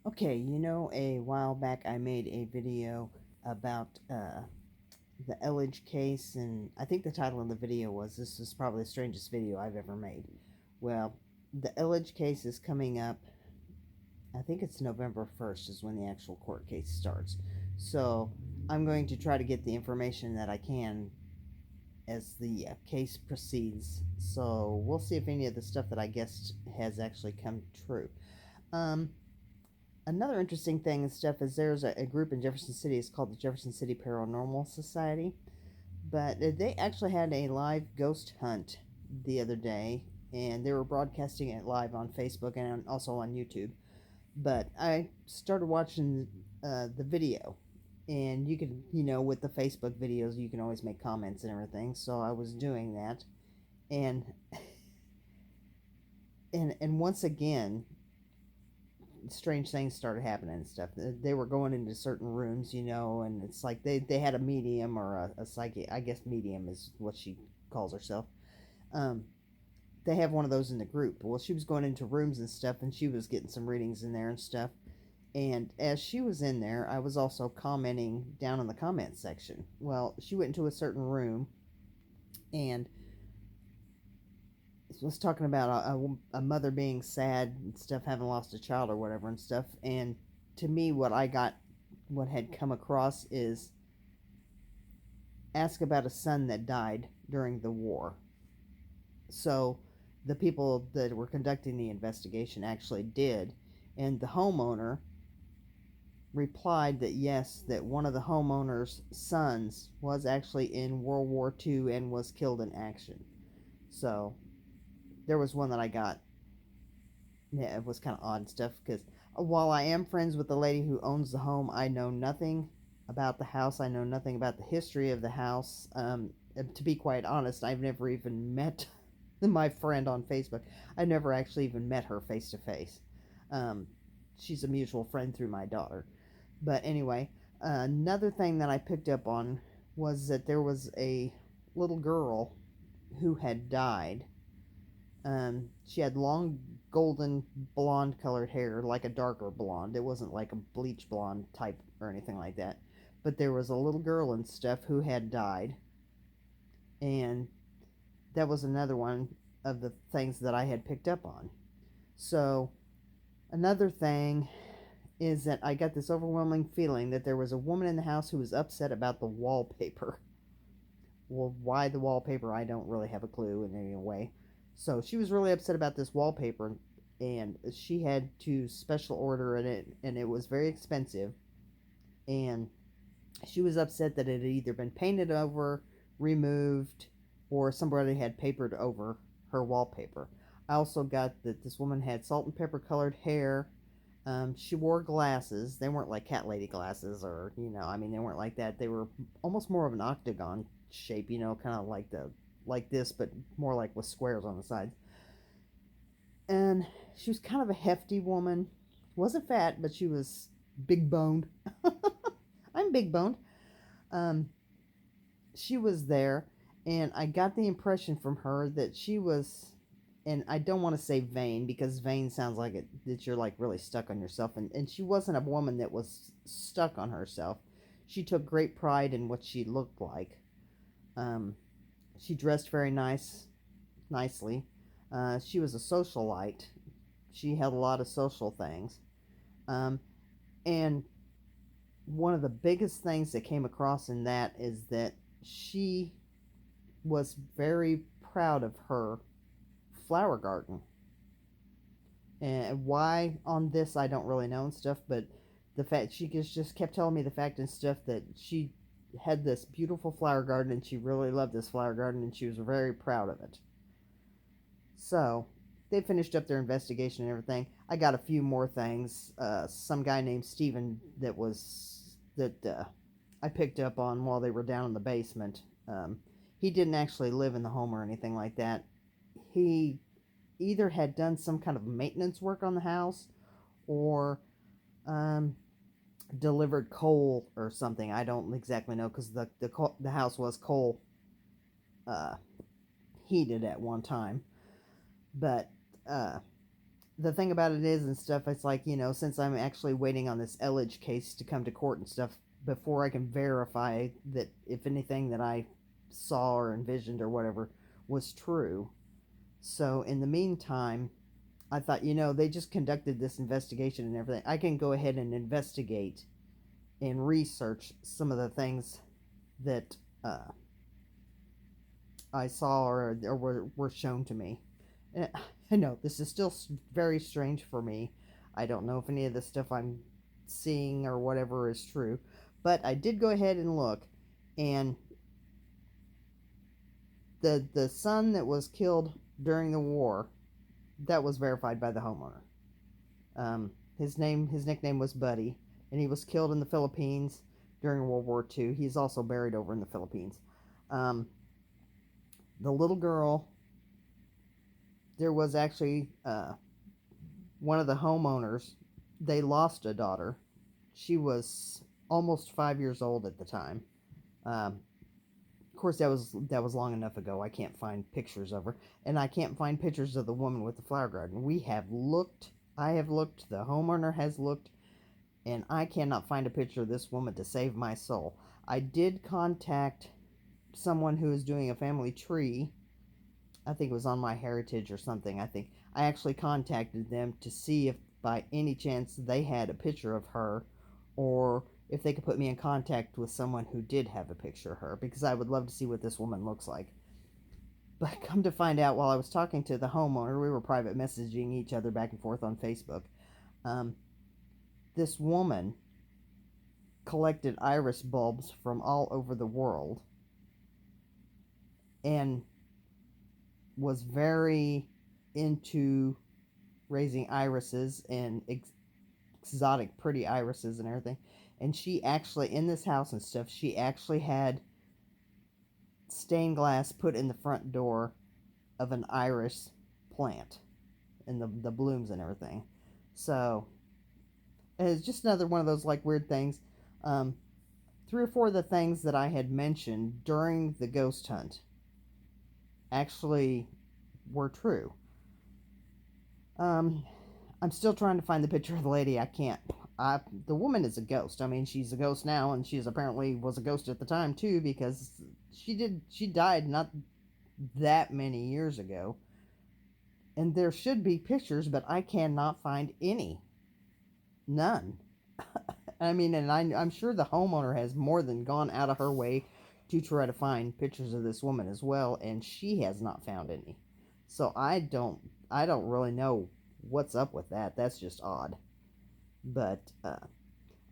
Okay, a while back I made a video about the Elledge case, and I think the title of the video was "This is probably the strangest video I've ever made." Well, the Elledge case is coming up. I think it's November 1st is when the actual court case starts. So I'm going to try to get the information that I can as the case proceeds. So we'll see if any of the stuff that I guessed has actually come true. Um, Another interesting thing and stuff is there's a group in Jefferson City. It's called the Jefferson City Paranormal Society. But they actually had a live ghost hunt the other day, and they were broadcasting it live on Facebook and also on YouTube. But I started watching the video, and you can, with the Facebook videos, you can always make comments and everything. So I was doing that, and and once again, strange things started happening and stuff. They were going into certain rooms, and it's like they had a medium or a psychic. I guess medium is what she calls herself. Um, they have one of those in the group. Well, she was going into rooms and stuff, and she was getting some readings in there and stuff. And as she was in there, I was also commenting down in the comment section. Well, she went into a certain room and was talking about a mother being sad and stuff, having lost a child or whatever and stuff. And to me, what had come across is ask about a son that died during the war. So the people that were conducting the investigation actually did. And the homeowner replied that yes, that one of the homeowner's sons was actually in World War II and was killed in action. So there was one that I got. Yeah, it was kind of odd stuff because while I am friends with the lady who owns the home, I know nothing about the house. I know nothing about the history of the house. To be quite honest, I've never even met my friend on Facebook. I never actually even met her face to face. She's a mutual friend through my daughter. But anyway, another thing that I picked up on was that there was a little girl who had died. She had long golden blonde colored hair, like a darker blonde. It wasn't like a bleach blonde type or anything like that. But there was a little girl and stuff who had died. And that was another one of the things that I had picked up on. So, another thing is that I got this overwhelming feeling that there was a woman in the house who was upset about the wallpaper. Well, why the wallpaper, I don't really have a clue in any way. So she was really upset about this wallpaper, and she had to special order it, and it was very expensive. And she was upset that it had either been painted over, removed, or somebody had papered over her wallpaper. I also got that this woman had salt and pepper colored hair. She wore glasses. They weren't like cat lady glasses, or I mean, they weren't like that. They were almost more of an octagon shape, kind of like this, but more like with squares on the sides. And she was kind of a hefty woman. Wasn't fat, but she was big boned. I'm big boned. Um, she was there, and I got the impression from her that she was, and I don't want to say vain because vain sounds like it that you're like really stuck on yourself, and she wasn't a woman that was stuck on herself. She took great pride in what she looked like. Um, she dressed very nicely. She was a socialite. She had a lot of social things. Um, and one of the biggest things that came across in that is that she was very proud of her flower garden. And why on this I don't really know and stuff, but the fact she just kept telling me the fact and stuff that she had this beautiful flower garden and she really loved this flower garden and she was very proud of it. So they finished up their investigation and everything. I got a few more things. Some guy named Steven that I picked up on while they were down in the basement. He didn't actually live in the home or anything like that. He either had done some kind of maintenance work on the house or um, delivered coal or something. I don't exactly know because the house was coal uh, heated at one time. But uh, the thing about it is and stuff, it's like, since I'm actually waiting on this Elledge case to come to court and stuff before I can verify that if anything that I saw or envisioned or whatever was true. So in the meantime, I thought, they just conducted this investigation and everything. I can go ahead and investigate and research some of the things that I saw or were shown to me. And I know this is still very strange for me. I don't know if any of the stuff I'm seeing or whatever is true, but I did go ahead and look, and the son that was killed during the war, that was verified by the homeowner. His nickname was Buddy, and he was killed in the Philippines during World War II. He's also buried over in the Philippines. The little girl, there was actually one of the homeowners, they lost a daughter. She was almost 5 years old at the time. Of course, that was long enough ago. I can't find pictures of her, and I can't find pictures of the woman with the flower garden. We have looked. I have looked. The homeowner has looked, and I cannot find a picture of this woman to save my soul. I did contact someone who is doing a family tree. I think it was on MyHeritage or something. I think I actually contacted them to see if by any chance they had a picture of her, or if they could put me in contact with someone who did have a picture of her, because I would love to see what this woman looks like. But come to find out, while I was talking to the homeowner, we were private messaging each other back and forth on Facebook. This woman collected iris bulbs from all over the world and was very into raising irises and exotic pretty irises and everything. And she actually, in this house and stuff, she actually had stained glass put in the front door of an iris plant and the blooms and everything. So it's just another one of those like weird things. 3 or 4 of the things that I had mentioned during the ghost hunt actually were true. I'm still trying to find the picture of the lady. I can't. The woman is a ghost. I mean, she's a ghost now, and she's apparently was a ghost at the time too, because she died not that many years ago. And there should be pictures, but I cannot find any. None. I mean, and I'm sure the homeowner has more than gone out of her way to try to find pictures of this woman as well, and she has not found any. So I don't really know what's up with that. That's just odd. But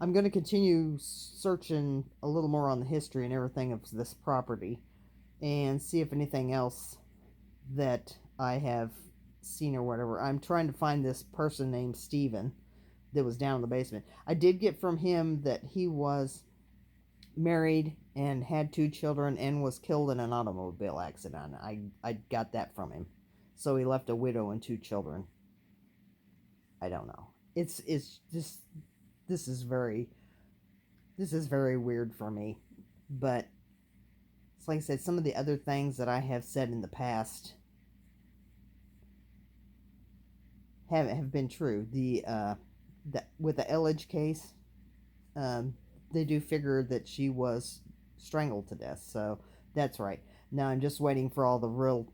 I'm going to continue searching a little more on the history and everything of this property and see if anything else that I have seen or whatever. I'm trying to find this person named Steven that was down in the basement. I did get from him that he was married and had 2 children and was killed in an automobile accident. I got that from him. So he left a widow and 2 children. I don't know. It's just this is very weird for me. But it's like I said, some of the other things that I have said in the past have been true. With the Elledge case, they do figure that she was strangled to death. So that's right. Now I'm just waiting for all the real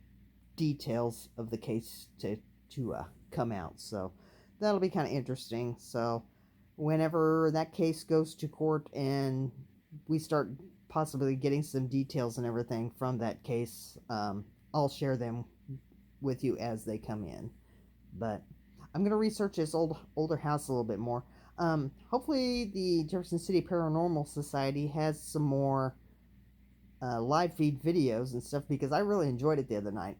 details of the case to come out. So that'll be kind of interesting. So whenever that case goes to court and we start possibly getting some details and everything from that case, I'll share them with you as they come in. But I'm going to research this older house a little bit more. Hopefully the Jefferson City Paranormal Society has some more live feed videos and stuff, because I really enjoyed it the other night.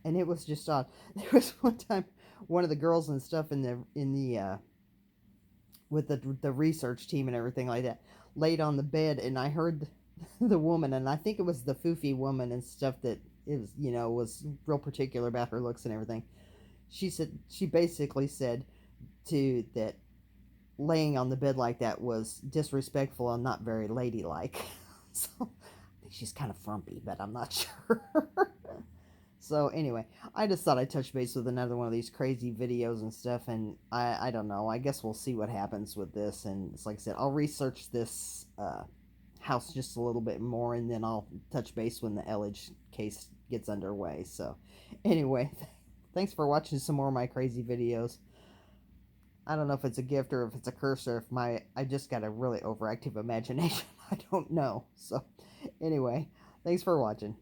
And it was just odd. There was one time one of the girls and stuff in the with the research team and everything like that laid on the bed, and I heard the woman, and I think it was the foofy woman and stuff that is was real particular about her looks and everything. She basically said that laying on the bed like that was disrespectful and not very ladylike. So I think she's kind of frumpy, but I'm not sure. So anyway, I just thought I'd touch base with another one of these crazy videos and stuff, and I don't know. I guess we'll see what happens with this. And it's like I said, I'll research this house just a little bit more, and then I'll touch base when the Elledge case gets underway. So anyway, thanks for watching some more of my crazy videos. I don't know if it's a gift or if it's a curse or if I just got a really overactive imagination. I don't know. So anyway, thanks for watching.